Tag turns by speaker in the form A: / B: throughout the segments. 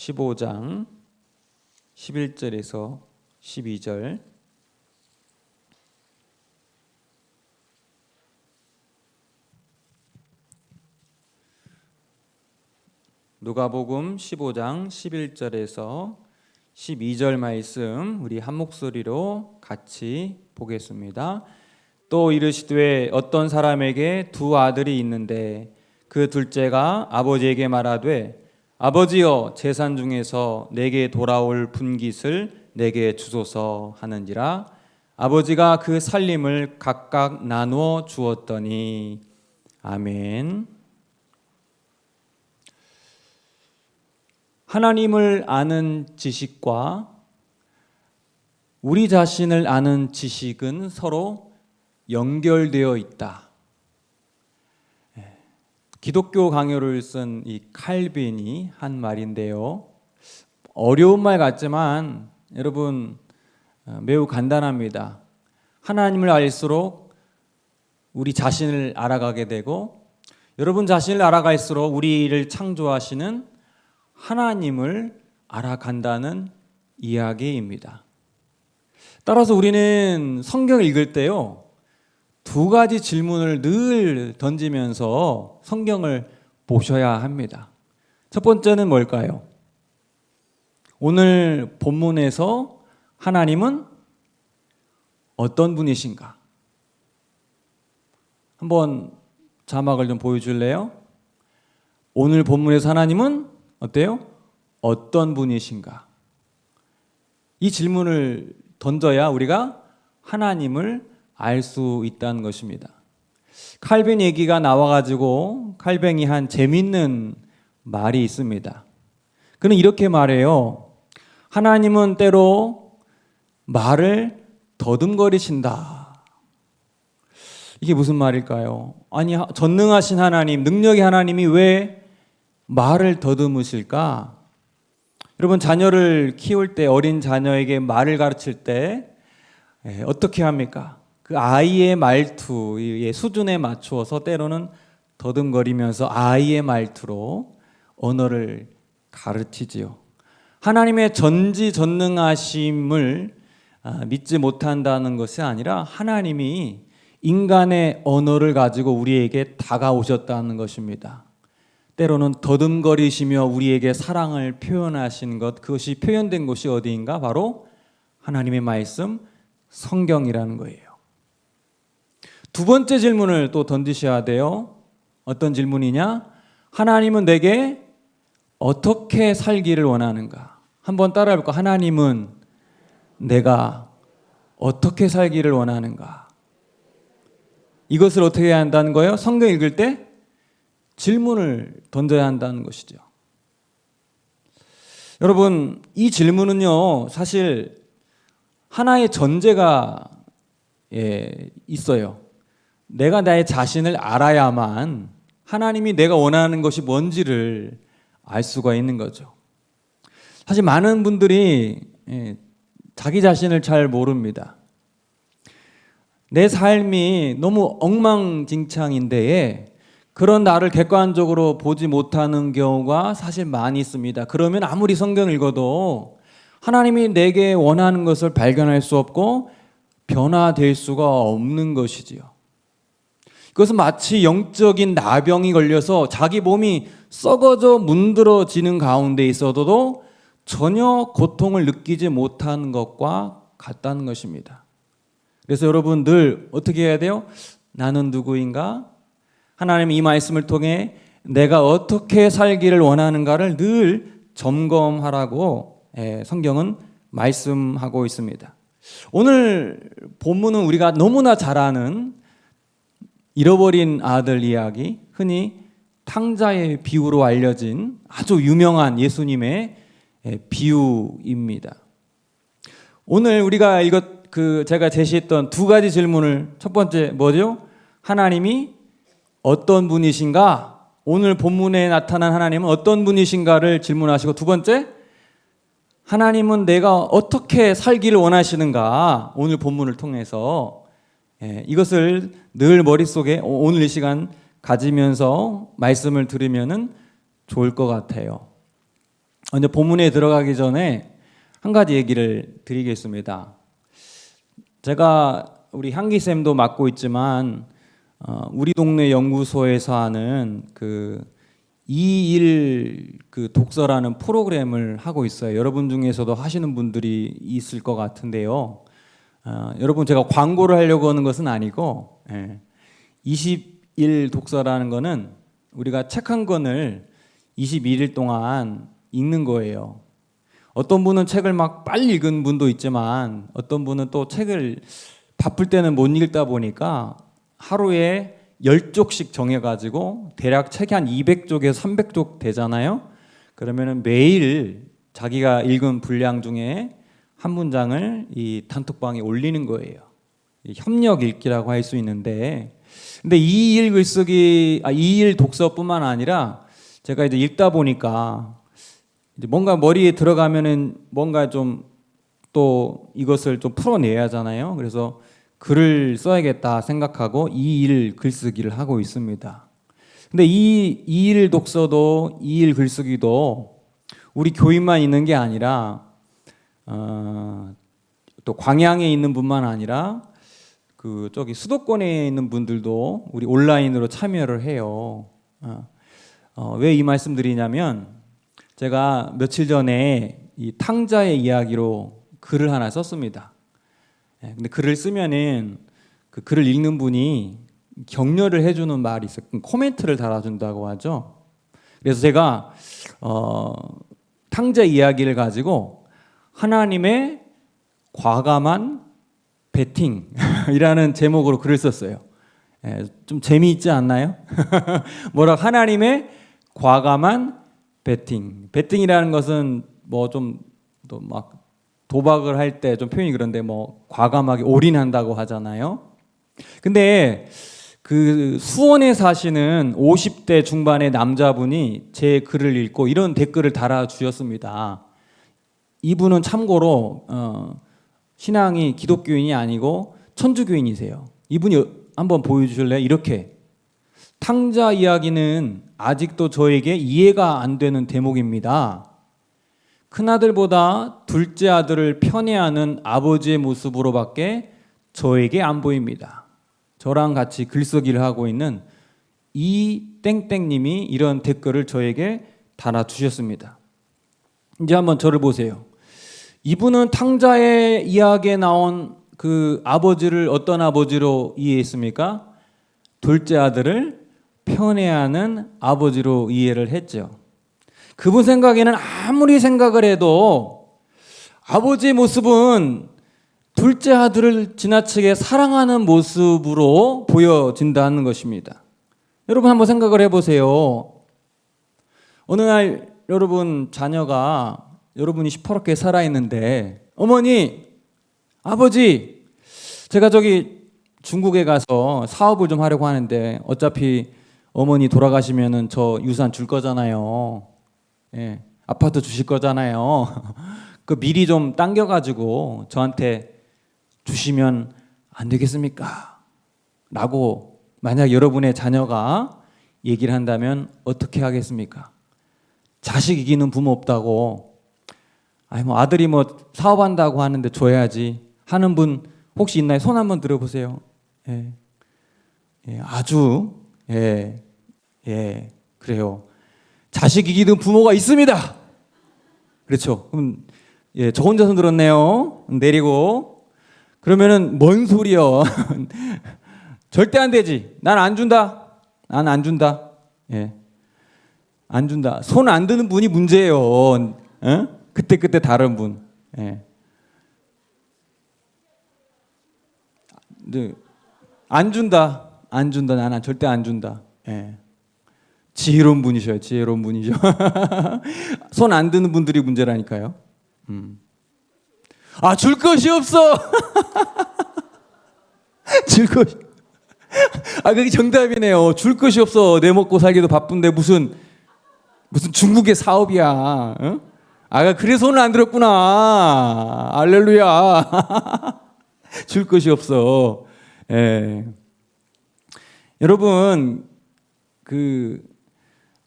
A: 15장 11절에서 12절. 누가복음 15장 11절에서 12절 말씀 우리 한 목소리로 같이 보겠습니다. 또 이르시되 어떤 사람에게 두 아들이 있는데 그 둘째가 아버지에게 말하되 아버지여 재산 중에서 내게 돌아올 분깃을 내게 주소서 하는지라. 아버지가 그 살림을 각각 나누어 주었더니. 아멘. 하나님을 아는 지식과 우리 자신을 아는 지식은 서로 연결되어 있다. 기독교 강요를 쓴 이 칼빈이 한 말인데요. 어려운 말 같지만 여러분 매우 간단합니다. 하나님을 알수록 우리 자신을 알아가게 되고, 여러분 자신을 알아갈수록 우리를 창조하시는 하나님을 알아간다는 이야기입니다. 따라서 우리는 성경을 읽을 때요, 두 가지 질문을 늘 던지면서 성경을 보셔야 합니다. 첫 번째는 뭘까요? 오늘 본문에서 하나님은 어떤 분이신가? 한번 자막을 좀 보여줄래요? 오늘 본문에서 하나님은 어때요? 어떤 분이신가? 이 질문을 던져야 우리가 하나님을 알 수 있다는 것입니다. 칼빈 얘기가 나와가지고 칼뱅이 한 재밌는 말이 있습니다. 그는 이렇게 말해요. 하나님은 때로 말을 더듬거리신다. 이게 무슨 말일까요? 아니, 전능하신 하나님, 능력의 하나님이 왜 말을 더듬으실까? 여러분, 자녀를 키울 때, 어린 자녀에게 말을 가르칠 때 어떻게 합니까? 그 아이의 말투의 수준에 맞추어서 때로는 더듬거리면서 아이의 말투로 언어를 가르치지요. 하나님의 전지전능하심을 믿지 못한다는 것이 아니라 하나님이 인간의 언어를 가지고 우리에게 다가오셨다는 것입니다. 때로는 더듬거리시며 우리에게 사랑을 표현하신 것, 그것이 표현된 곳이 어디인가? 바로 하나님의 말씀, 성경이라는 거예요. 두 번째 질문을 또 던지셔야 돼요. 어떤 질문이냐? 하나님은 내게 어떻게 살기를 원하는가? 한번 따라해 볼까? 하나님은 내가 어떻게 살기를 원하는가? 이것을 어떻게 해야 한다는 거예요? 성경 읽을 때 질문을 던져야 한다는 것이죠. 여러분, 이 질문은요, 사실 하나의 전제가 있어요. 내가 나의 자신을 알아야만 하나님이 내가 원하는 것이 뭔지를 알 수가 있는 거죠. 사실 많은 분들이 자기 자신을 잘 모릅니다. 내 삶이 너무 엉망진창인데 그런 나를 객관적으로 보지 못하는 경우가 사실 많이 있습니다. 그러면 아무리 성경을 읽어도 하나님이 내게 원하는 것을 발견할 수 없고 변화될 수가 없는 것이지요. 그것은 마치 영적인 나병이 걸려서 자기 몸이 썩어져 문드러지는 가운데 있어도 전혀 고통을 느끼지 못하는 것과 같다는 것입니다. 그래서 여러분 늘 어떻게 해야 돼요? 나는 누구인가? 하나님 이 말씀을 통해 내가 어떻게 살기를 원하는가를 늘 점검하라고 성경은 말씀하고 있습니다. 오늘 본문은 우리가 너무나 잘 아는 잃어버린 아들 이야기, 흔히 탕자의 비유로 알려진 아주 유명한 예수님의 비유입니다. 오늘 우리가 제가 제시했던 두 가지 질문을, 첫 번째 뭐죠? 하나님이 어떤 분이신가? 오늘 본문에 나타난 하나님은 어떤 분이신가를 질문하시고, 두 번째, 하나님은 내가 어떻게 살기를 원하시는가? 오늘 본문을 통해서 이것을 늘 머릿속에 오늘 이 시간 가지면서 말씀을 들으면 좋을 것 같아요. 먼저 본문에 들어가기 전에 한 가지 얘기를 드리겠습니다. 제가 우리 향기쌤도 맡고 있지만 우리 동네 연구소에서 하는 그 2.1 그 독서라는 프로그램을 하고 있어요. 여러분 중에서도 하시는 분들이 있을 것 같은데요. 여러분 제가 광고를 하려고 하는 것은 아니고 21 독서라는 거는 우리가 책 한 권을 21일 동안 읽는 거예요. 어떤 분은 책을 막 빨리 읽은 분도 있지만 어떤 분은 또 책을 바쁠 때는 못 읽다 보니까 하루에 10쪽씩 정해가지고 대략 책이 한 200쪽에서 300쪽 되잖아요. 그러면은 매일 자기가 읽은 분량 중에 한 문장을 이 단톡방에 올리는 거예요. 협력 읽기라고 할 수 있는데, 근데 이 일 독서뿐만 아니라 제가 이제 읽다 보니까 이제 뭔가 머리에 들어가면은 뭔가 좀 또 이것을 좀 풀어내야 하잖아요. 그래서 글을 써야겠다 생각하고 이.일 글쓰기를 하고 있습니다. 근데 이.일 독서도 이.일 글쓰기도 우리 교인만 있는 게 아니라 또 광양에 있는 분만 아니라 그 저기 수도권에 있는 분들도 우리 온라인으로 참여를 해요. 왜 이 말씀 드리냐면 제가 며칠 전에 이 탕자의 이야기로 글을 하나 썼습니다. 근데 글을 쓰면은 그 글을 읽는 분이 격려를 해주는 말이 있어요. 코멘트를 달아준다고 하죠. 그래서 제가 탕자 이야기를 가지고 하나님의 과감한 배팅이라는 제목으로 글을 썼어요. 좀 재미있지 않나요? 뭐라 하나님의 과감한 배팅. 배팅이라는 것은 뭐 좀 또 막 도박을 할 때 좀 표현이 그런데 뭐 과감하게 올인한다고 하잖아요. 근데 그 수원에 사시는 50대 중반의 남자분이 제 글을 읽고 이런 댓글을 달아주셨습니다. 이분은 참고로 신앙이 기독교인이 아니고 천주교인이세요. 이분이 한번 보여주실래요? 이렇게 탕자 이야기는 아직도 저에게 이해가 안 되는 대목입니다. 큰아들보다 둘째 아들을 편애하는 아버지의 모습으로밖에 저에게 안 보입니다. 저랑 같이 글쓰기를 하고 있는 이 땡땡님이 이런 댓글을 저에게 달아주셨습니다. 이제 한번 저를 보세요. 이분은 탕자의 이야기에 나온 그 아버지를 어떤 아버지로 이해했습니까? 둘째 아들을 편애하는 아버지로 이해를 했죠. 그분 생각에는 아무리 생각을 해도 아버지의 모습은 둘째 아들을 지나치게 사랑하는 모습으로 보여진다는 것입니다. 여러분 한번 생각을 해보세요. 어느 날 여러분 자녀가 여러분이 시퍼렇게 살아있는데 어머니, 아버지, 제가 저기 중국에 가서 사업을 좀 하려고 하는데 어차피 어머니 돌아가시면은 저 유산 줄 거잖아요. 예, 아파트 주실 거잖아요. 그 미리 좀 당겨가지고 저한테 주시면 안 되겠습니까? 라고 만약 여러분의 자녀가 얘기를 한다면 어떻게 하겠습니까? 자식 이기는 부모 없다고, 아니 뭐 아들이 뭐 사업한다고 하는데 줘야지 하는 분 혹시 있나요? 손 한번 들어보세요. 예, 예, 아주 그래요. 자식 이기는 부모가 있습니다. 그렇죠. 그럼 저 혼자서 들었네요. 내리고 그러면은 뭔 소리요? 절대 안 되지. 난 안 준다. 난 안 준다. 안 준다. 손 안 드는 분이 문제예요. 그때 다른 분. 안 준다. 안 준다. 나는 절대 안 준다. 지혜로운 분이셔요. 지혜로운 분이죠. 손 안 드는 분들이 문제라니까요. 줄 것이 없어. 줄 것이. 그게 정답이네요. 줄 것이 없어. 내 먹고 살기도 바쁜데 무슨 중국의 사업이야. 그래서 손을 안 들었구나. 할렐루야. 줄 것이 없어. 여러분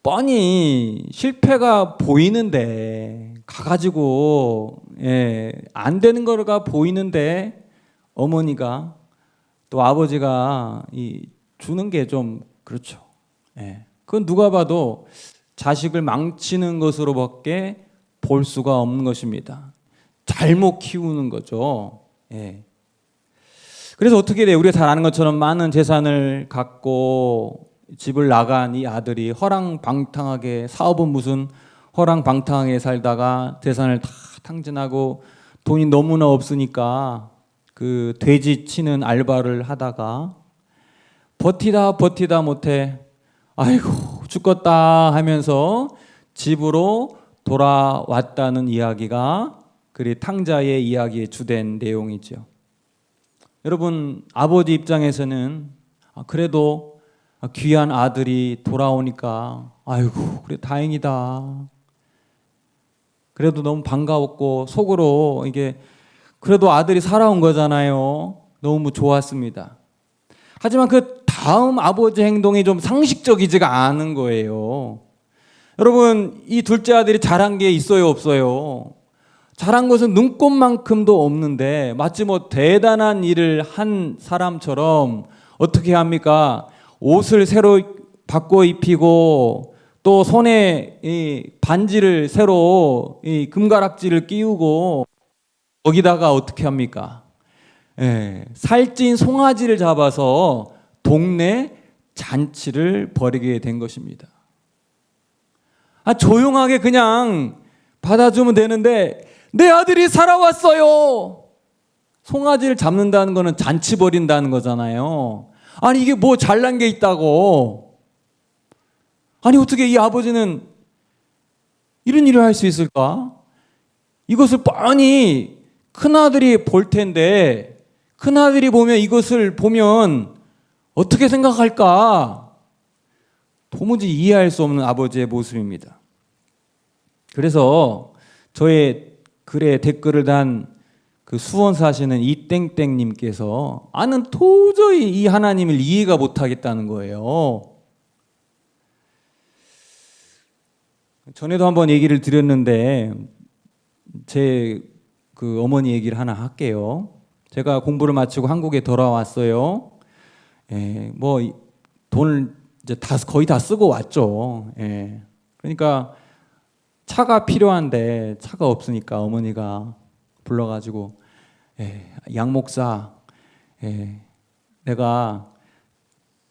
A: 뻔히 실패가 보이는데 가가지고 안 되는 거가 보이는데 어머니가 또 아버지가 주는 게 좀 그렇죠. 그건 누가 봐도 자식을 망치는 것으로밖에 볼 수가 없는 것입니다. 잘못 키우는 거죠. 그래서 어떻게 돼요? 우리가 잘 아는 것처럼 많은 재산을 갖고 집을 나간 이 아들이 허랑방탕하게, 사업은 무슨 허랑방탕하게 살다가 재산을 다 탕진하고 돈이 너무나 없으니까 그 돼지 치는 알바를 하다가 버티다 못해 아이고 죽겠다 하면서 집으로 돌아왔다는 이야기가 그리 탕자의 이야기의 주된 내용이죠. 여러분, 아버지 입장에서는 그래도 귀한 아들이 돌아오니까 아이고 그래 다행이다. 그래도 너무 반가웠고 속으로 이게 그래도 아들이 살아온 거잖아요. 너무 좋았습니다. 하지만 그 다음 아버지 행동이 좀 상식적이지가 않은 거예요. 여러분, 이 둘째 아들이 잘한 게 있어요, 없어요? 잘한 것은 눈꼽만큼도 없는데 마치 뭐 대단한 일을 한 사람처럼 어떻게 합니까? 옷을 새로 바꿔 입히고 또 손에 이 반지를 새로 이 금가락지를 끼우고 거기다가 어떻게 합니까? 살찐 송아지를 잡아서 동네 잔치를 벌이게 된 것입니다. 조용하게 그냥 받아주면 되는데 내 아들이 살아왔어요. 송아지를 잡는다는 거는 잔치 벌인다는 거잖아요. 아니 이게 뭐 잘난 게 있다고. 아니 어떻게 이 아버지는 이런 일을 할 수 있을까? 이것을 뻔히 큰아들이 볼 텐데 큰아들이 보면 이것을 보면 어떻게 생각할까? 도무지 이해할 수 없는 아버지의 모습입니다. 그래서 저의 글에 댓글을 단 그 수원 사시는 이땡땡님께서 나는 도저히 이 하나님을 이해가 못하겠다는 거예요. 전에도 한번 얘기를 드렸는데 제 그 어머니 얘기를 하나 할게요. 제가 공부를 마치고 한국에 돌아왔어요. 뭐 돈을 이제 거의 다 쓰고 왔죠. 그러니까 차가 필요한데 차가 없으니까 어머니가 불러가지고 양 목사, 내가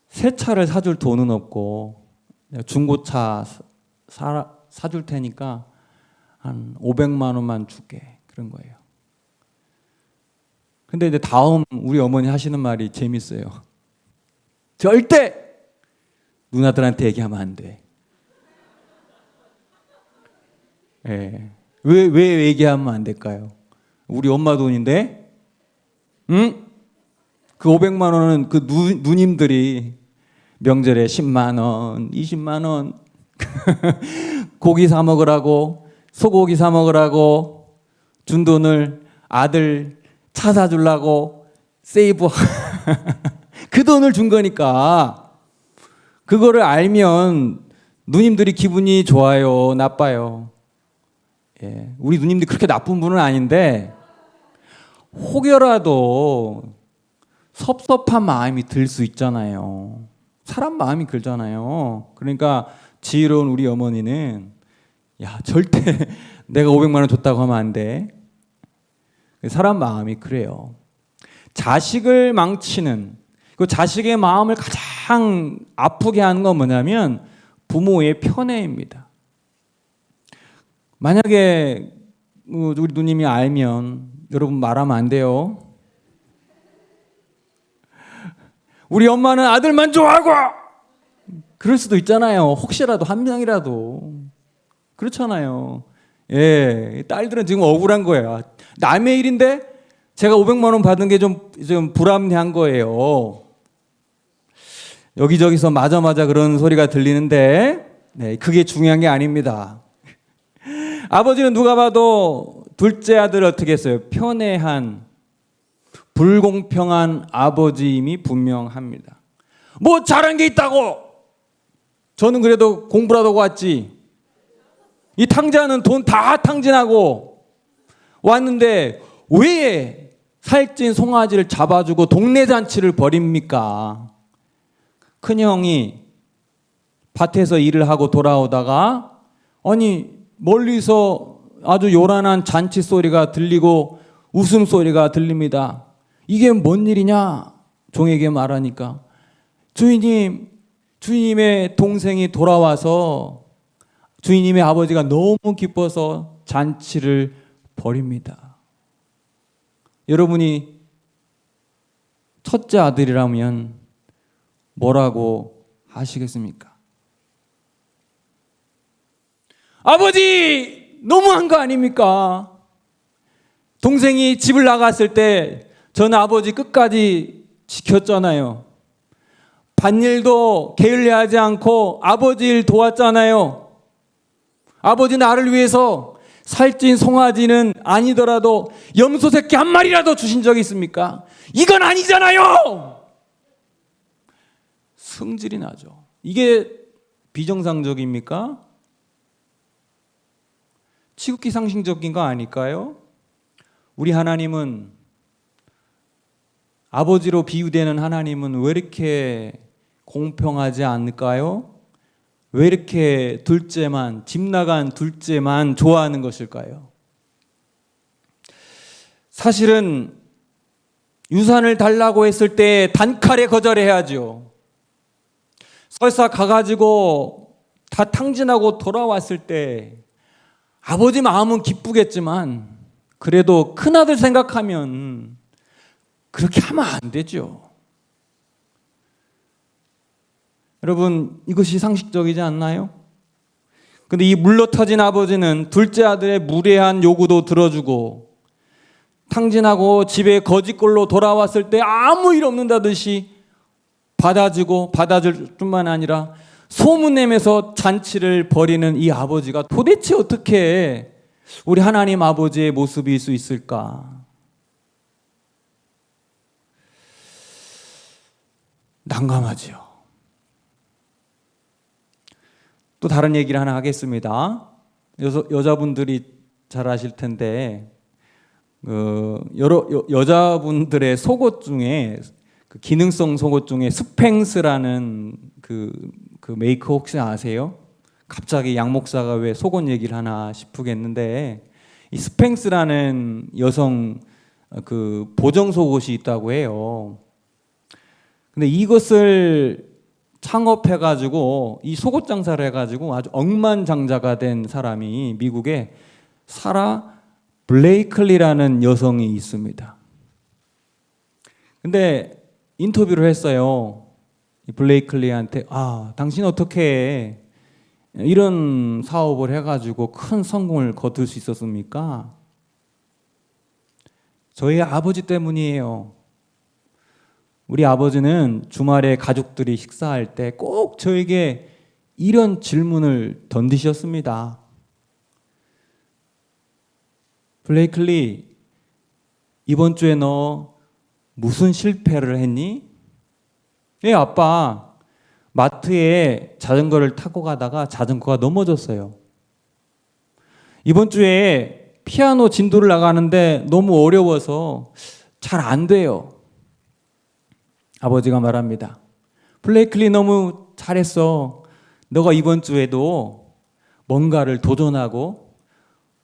A: 새 차를 사줄 돈은 없고 중고차 사줄 테니까 한 500만 원만 줄게. 그런 거예요. 근데 이제 다음 우리 어머니 하시는 말이 재밌어요. 절대 누나들한테 얘기하면 안 돼. 왜 얘기하면 안 될까요? 우리 엄마 돈인데, 응? 그 500만 원은 그 누님들이 명절에 10만 원, 20만 원 고기 사 먹으라고, 소고기 사 먹으라고 준 돈을 아들 차 사주려고 세이브 그 돈을 준 거니까 그거를 알면 누님들이 기분이 좋아요, 나빠요? 우리 누님들이 그렇게 나쁜 분은 아닌데 혹여라도 섭섭한 마음이 들 수 있잖아요. 사람 마음이 그러잖아요. 그러니까 지혜로운 우리 어머니는 야 절대 내가 500만 원 줬다고 하면 안 돼. 사람 마음이 그래요. 자식을 망치는 그 자식의 마음을 가장 아프게 하는 건 뭐냐면 부모의 편애입니다. 만약에 우리 누님이 알면 여러분 말하면 안 돼요. 우리 엄마는 아들만 좋아하고 그럴 수도 있잖아요. 혹시라도 한 명이라도 그렇잖아요. 딸들은 지금 억울한 거예요. 남의 일인데 제가 500만 원 받은 게 좀 불합리한 거예요. 여기저기서 맞아 그런 소리가 들리는데 그게 중요한 게 아닙니다. 아버지는 누가 봐도 둘째 아들을 어떻게 했어요? 편애한 불공평한 아버지임이 분명합니다. 뭐 잘한 게 있다고 저는 그래도 공부를 하고 왔지. 이 탕자는 돈 다 탕진하고 왔는데 왜 살찐 송아지를 잡아주고 동네 잔치를 벌입니까? 큰형이 밭에서 일을 하고 돌아오다가 아니 멀리서 아주 요란한 잔치 소리가 들리고 웃음소리가 들립니다. 이게 뭔 일이냐? 종에게 말하니까 주인님의 동생이 돌아와서 주인님의 아버지가 너무 기뻐서 잔치를 벌입니다. 여러분이 첫째 아들이라면 뭐라고 하시겠습니까? 아버지, 너무한 거 아닙니까? 동생이 집을 나갔을 때 저는 아버지 끝까지 지켰잖아요. 밭일도 게을리하지 않고 아버지 일 도왔잖아요. 아버지 나를 위해서 살찐 송아지는 아니더라도 염소 새끼 한 마리라도 주신 적이 있습니까? 이건 아니잖아요. 성질이 나죠. 이게 비정상적입니까? 지극히 상식적인 거 아닐까요? 우리 하나님은, 아버지로 비유되는 하나님은 왜 이렇게 공평하지 않을까요? 왜 이렇게 집 나간 둘째만 좋아하는 것일까요? 사실은 유산을 달라고 했을 때 단칼에 거절해야죠. 설사 가가지고 다 탕진하고 돌아왔을 때 아버지 마음은 기쁘겠지만 그래도 큰아들 생각하면 그렇게 하면 안 되죠. 여러분, 이것이 상식적이지 않나요? 근데 이 물러터진 아버지는 둘째 아들의 무례한 요구도 들어주고 탕진하고 집에 거짓골로 돌아왔을 때 아무 일 없는다듯이 받아줄 뿐만 아니라 소문내면서 잔치를 벌이는 이 아버지가 도대체 어떻게 우리 하나님 아버지의 모습일 수 있을까? 난감하지요. 또 다른 얘기를 하나 하겠습니다. 여자분들이 잘 아실 텐데 여자분들의 속옷 중에 그 기능성 속옷 중에 스팽스라는 그 메이커 혹시 아세요? 갑자기 양 목사가 왜 속옷 얘기를 하나 싶겠는데, 이 스팽스라는 여성 그 보정 속옷이 있다고 해요. 근데 이것을 창업해가지고 이 속옷 장사를 해가지고 아주 억만장자가 된 사람이 미국에 사라 블레이클리라는 여성이 있습니다. 근데 인터뷰를 했어요. 이 블레이클리한테 당신 어떻게 이런 사업을 해가지고 큰 성공을 거둘 수 있었습니까? 저희 아버지 때문이에요. 우리 아버지는 주말에 가족들이 식사할 때 꼭 저에게 이런 질문을 던지셨습니다. 블레이클리, 이번 주에 너 무슨 실패를 했니? 예, 아빠, 마트에 자전거를 타고 가다가 자전거가 넘어졌어요. 이번 주에 피아노 진도를 나가는데 너무 어려워서 잘 안 돼요. 아버지가 말합니다. 블레이클리, 너무 잘했어. 너가 이번 주에도 뭔가를 도전하고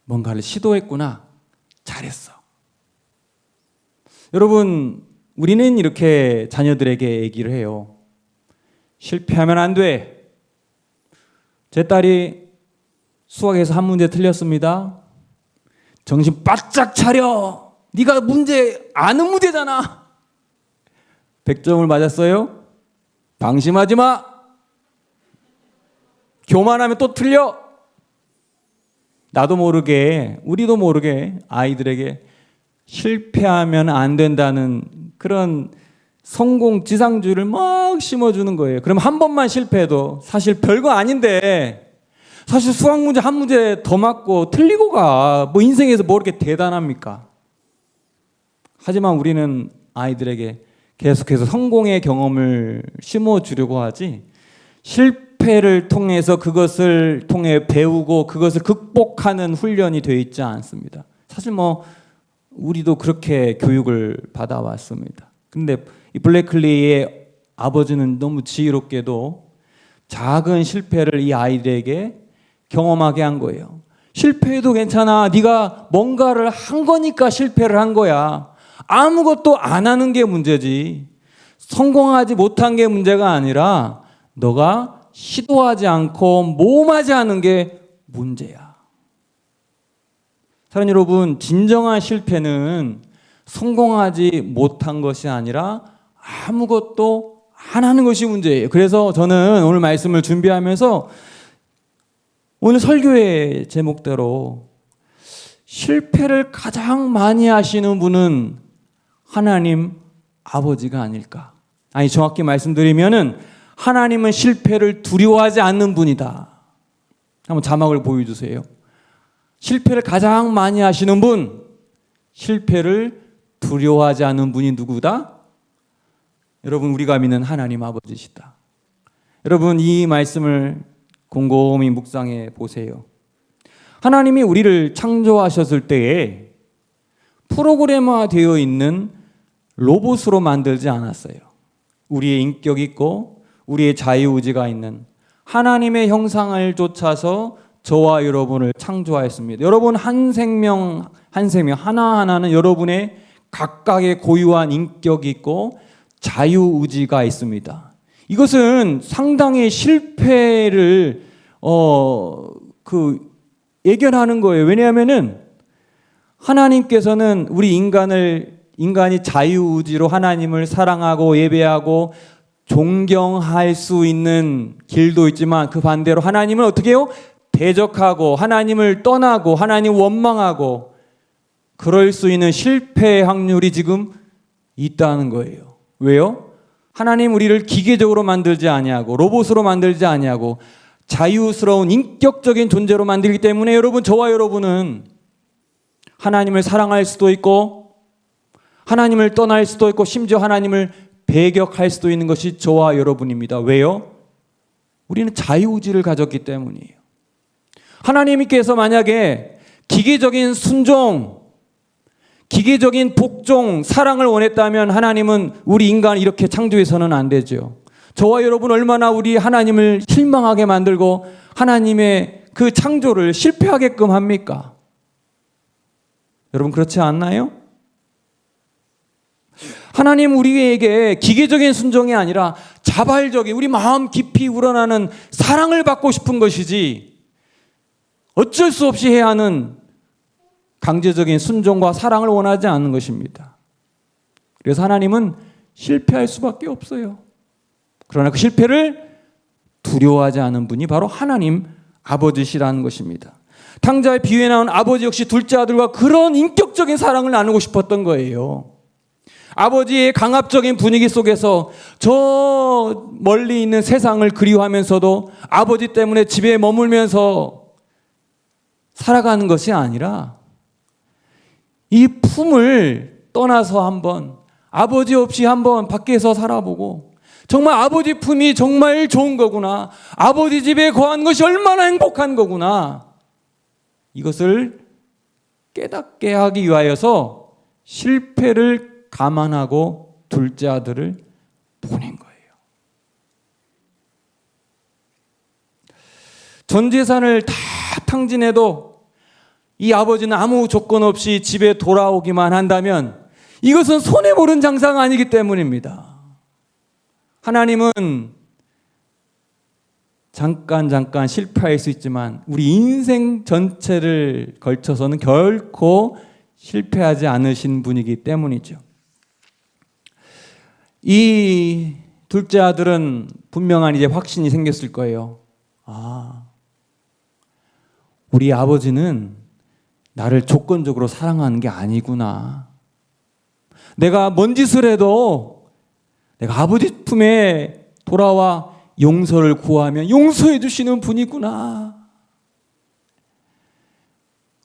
A: 뭔가를 시도했구나. 잘했어. 여러분, 우리는 이렇게 자녀들에게 얘기를 해요. 실패하면 안 돼. 제 딸이 수학에서 한 문제 틀렸습니다. 정신 바짝 차려. 네가 문제 아는 문제잖아. 100점을 맞았어요? 방심하지 마. 교만하면 또 틀려. 나도 모르게, 우리도 모르게 아이들에게 실패하면 안 된다는 그런 성공 지상주의를 막 심어주는 거예요. 그럼 한 번만 실패해도 사실 별거 아닌데, 사실 수학 문제 한 문제 더 맞고 틀리고가 뭐 인생에서 뭐 이렇게 대단합니까? 하지만 우리는 아이들에게 계속해서 성공의 경험을 심어주려고 하지, 실패를 통해서 그것을 통해 배우고 그것을 극복하는 훈련이 되어 있지 않습니다. 사실 우리도 그렇게 교육을 받아왔습니다. 근데 이 블래클리의 아버지는 너무 지혜롭게도 작은 실패를 이 아이들에게 경험하게 한 거예요. 실패해도 괜찮아. 네가 뭔가를 한 거니까 실패를 한 거야. 아무것도 안 하는 게 문제지. 성공하지 못한 게 문제가 아니라 너가 시도하지 않고 모험하지 않은 게 문제야. 사랑하는 여러분, 진정한 실패는 성공하지 못한 것이 아니라 아무것도 안 하는 것이 문제예요. 그래서 저는 오늘 말씀을 준비하면서 오늘 설교의 제목대로 실패를 가장 많이 하시는 분은 하나님 아버지가 아닐까. 아니, 정확히 말씀드리면은 하나님은 실패를 두려워하지 않는 분이다. 한번 자막을 보여주세요. 실패를 가장 많이 하시는 분, 실패를 두려워하지 않는 분이 누구다? 여러분, 우리가 믿는 하나님 아버지시다. 여러분, 이 말씀을 곰곰이 묵상해 보세요. 하나님이 우리를 창조하셨을 때에 프로그램화 되어 있는 로봇으로 만들지 않았어요. 우리의 인격 있고 우리의 자유의지가 있는 하나님의 형상을 쫓아서 저와 여러분을 창조하였습니다. 여러분 한 생명 하나하나는 여러분의 각각의 고유한 인격이 있고 자유의지가 있습니다. 이것은 상당히 실패를 예견하는 거예요. 왜냐하면은 하나님께서는 우리 인간이 자유의지로 하나님을 사랑하고 예배하고 존경할 수 있는 길도 있지만 그 반대로 하나님을 어떻게 해요? 대적하고 하나님을 떠나고 하나님 원망하고 그럴 수 있는 실패의 확률이 지금 있다는 거예요. 왜요? 하나님 우리를 기계적으로 만들지 아니하고 로봇으로 만들지 아니하고 자유스러운 인격적인 존재로 만들기 때문에 여러분, 저와 여러분은 하나님을 사랑할 수도 있고 하나님을 떠날 수도 있고 심지어 하나님을 배격할 수도 있는 것이 저와 여러분입니다. 왜요? 우리는 자유의지를 가졌기 때문이에요. 하나님께서 만약에 기계적인 순종, 기계적인 복종, 사랑을 원했다면 하나님은 우리 인간을 이렇게 창조해서는 안 되죠. 저와 여러분 얼마나 우리 하나님을 실망하게 만들고 하나님의 그 창조를 실패하게끔 합니까? 여러분 그렇지 않나요? 하나님 우리에게 기계적인 순종이 아니라 자발적인 우리 마음 깊이 우러나는 사랑을 받고 싶은 것이지 어쩔 수 없이 해야 하는 강제적인 순종과 사랑을 원하지 않는 것입니다. 그래서 하나님은 실패할 수밖에 없어요. 그러나 그 실패를 두려워하지 않은 분이 바로 하나님 아버지시라는 것입니다. 탕자의 비유에 나온 아버지 역시 둘째 아들과 그런 인격적인 사랑을 나누고 싶었던 거예요. 아버지의 강압적인 분위기 속에서 저 멀리 있는 세상을 그리워하면서도 아버지 때문에 집에 머물면서 살아가는 것이 아니라 이 품을 떠나서 한번 아버지 없이 한번 밖에서 살아보고 정말 아버지 품이 정말 좋은 거구나. 아버지 집에 거한 것이 얼마나 행복한 거구나. 이것을 깨닫게 하기 위하여서 실패를 감안하고 둘째 아들을 보낸 거예요. 전 재산을 다 탕진해도 이 아버지는 아무 조건 없이 집에 돌아오기만 한다면 이것은 손해보는 장사가 아니기 때문입니다. 하나님은 잠깐 실패할 수 있지만 우리 인생 전체를 걸쳐서는 결코 실패하지 않으신 분이기 때문이죠. 이 둘째 아들은 분명한 이제 확신이 생겼을 거예요. 우리 아버지는 나를 조건적으로 사랑하는 게 아니구나. 내가 뭔 짓을 해도 내가 아버지 품에 돌아와 용서를 구하면 용서해 주시는 분이구나.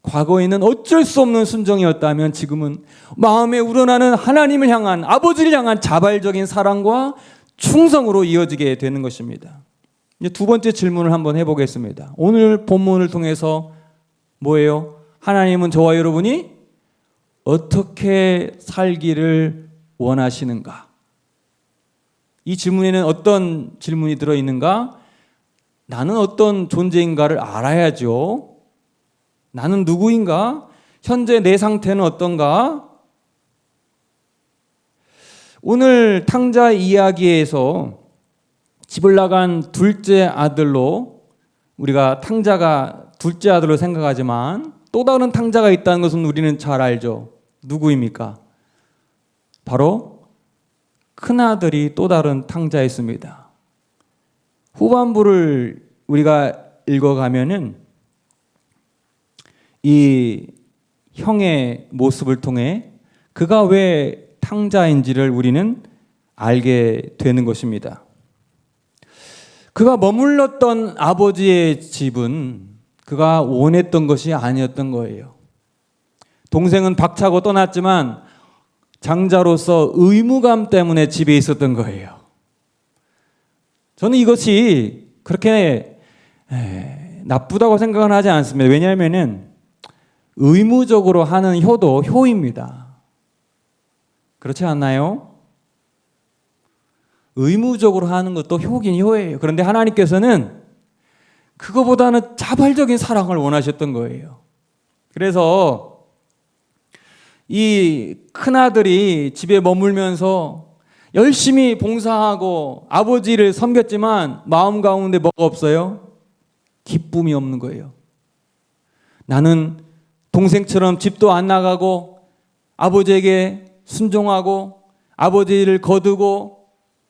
A: 과거에는 어쩔 수 없는 순종이었다면 지금은 마음에 우러나는 하나님을 향한, 아버지를 향한 자발적인 사랑과 충성으로 이어지게 되는 것입니다. 이제 두 번째 질문을 한번 해보겠습니다. 오늘 본문을 통해서 뭐예요? 하나님은 저와 여러분이 어떻게 살기를 원하시는가? 이 질문에는 어떤 질문이 들어있는가? 나는 어떤 존재인가를 알아야죠. 나는 누구인가? 현재 내 상태는 어떤가? 오늘 탕자 이야기에서 집을 나간 둘째 아들로, 우리가 탕자가 둘째 아들로 생각하지만 또 다른 탕자가 있다는 것은 우리는 잘 알죠. 누구입니까? 바로 큰아들이 또 다른 탕자였습니다. 후반부를 우리가 읽어가면은 이 형의 모습을 통해 그가 왜 탕자인지를 우리는 알게 되는 것입니다. 그가 머물렀던 아버지의 집은 그가 원했던 것이 아니었던 거예요. 동생은 박차고 떠났지만 장자로서 의무감 때문에 집에 있었던 거예요. 저는 이것이 그렇게 나쁘다고 생각은 하지 않습니다. 왜냐하면 의무적으로 하는 효도 효입니다. 그렇지 않나요? 의무적으로 하는 것도 효긴 효예요. 그런데 하나님께서는 그거보다는 자발적인 사랑을 원하셨던 거예요. 그래서 이 큰아들이 집에 머물면서 열심히 봉사하고 아버지를 섬겼지만 마음 가운데 뭐가 없어요? 기쁨이 없는 거예요. 나는 동생처럼 집도 안 나가고 아버지에게 순종하고 아버지를 거두고,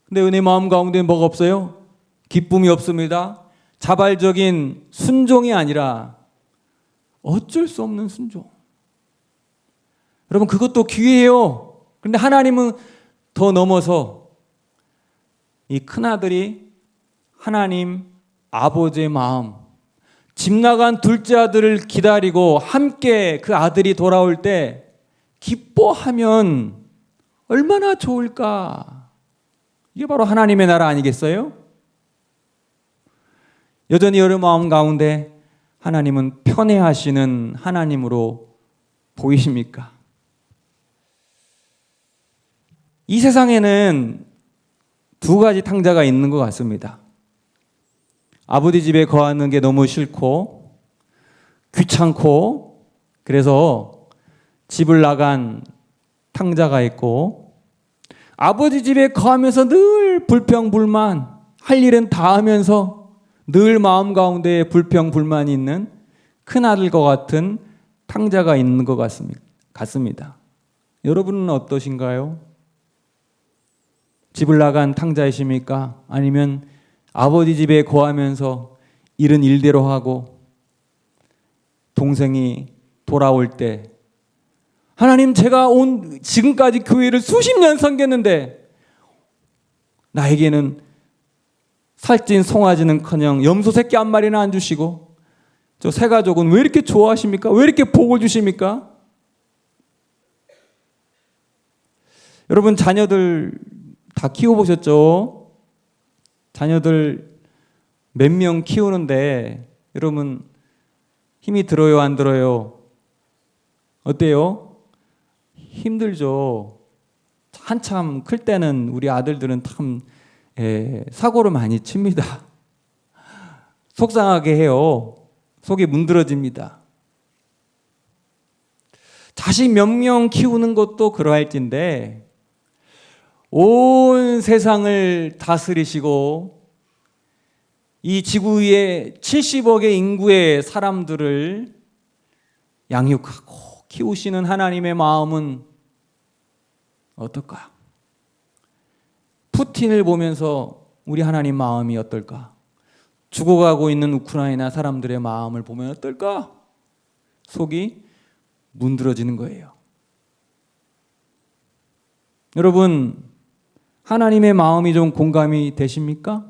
A: 근데 내 마음 가운데 뭐가 없어요? 기쁨이 없습니다. 자발적인 순종이 아니라 어쩔 수 없는 순종. 여러분, 그것도 귀해요. 그런데 하나님은 더 넘어서 이 큰아들이 하나님 아버지의 마음, 집 나간 둘째 아들을 기다리고 함께 그 아들이 돌아올 때 기뻐하면 얼마나 좋을까. 이게 바로 하나님의 나라 아니겠어요? 여전히 여러분 마음 가운데 하나님은 편애하시는 하나님으로 보이십니까? 이 세상에는 두 가지 탕자가 있는 것 같습니다. 아버지 집에 거하는 게 너무 싫고 귀찮고 그래서 집을 나간 탕자가 있고, 아버지 집에 거하면서 늘 불평불만, 할 일은 다 하면서 늘 마음 가운데 불평불만이 있는 큰아들과 같은 탕자가 있는 것 같습니다. 여러분은 어떠신가요? 집을 나간 탕자이십니까? 아니면 아버지 집에 거하면서 일은 일대로 하고 동생이 돌아올 때 하나님, 제가 지금까지 교회를 수십 년 섬겼는데 나에게는 살찐 송아지는커녕 염소 새끼 한 마리나 안 주시고 저 새 가족은 왜 이렇게 좋아하십니까? 왜 이렇게 복을 주십니까? 여러분, 자녀들 다 키워보셨죠? 자녀들 몇 명 키우는데 여러분 힘이 들어요, 안 들어요? 어때요? 힘들죠. 한참 클 때는 우리 아들들은 참 사고를 많이 칩니다. 속상하게 해요. 속이 문드러집니다. 자식 몇 명 키우는 것도 그러할진데 온 세상을 다스리시고 이 지구 위에 70억의 인구의 사람들을 양육하고 키우시는 하나님의 마음은 어떨까? 푸틴을 보면서 우리 하나님 마음이 어떨까? 죽어가고 있는 우크라이나 사람들의 마음을 보면 어떨까? 속이 문드러지는 거예요. 여러분, 하나님의 마음이 좀 공감이 되십니까?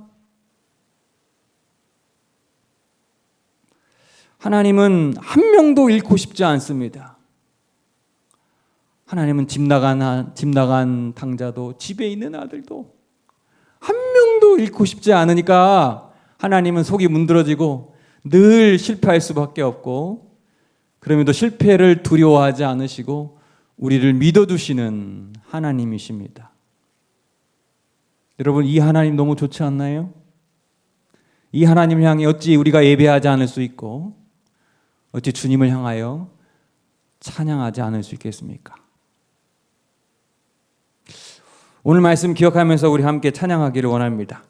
A: 하나님은 한 명도 잃고 싶지 않습니다. 하나님은 집 나간 탕자도 집에 있는 아들도 한 명도 잃고 싶지 않으니까 하나님은 속이 문드러지고 늘 실패할 수밖에 없고, 그럼에도 실패를 두려워하지 않으시고 우리를 믿어두시는 하나님이십니다. 여러분, 이 하나님 너무 좋지 않나요? 이 하나님을 향해 어찌 우리가 예배하지 않을 수 있고 어찌 주님을 향하여 찬양하지 않을 수 있겠습니까? 오늘 말씀 기억하면서 우리 함께 찬양하기를 원합니다.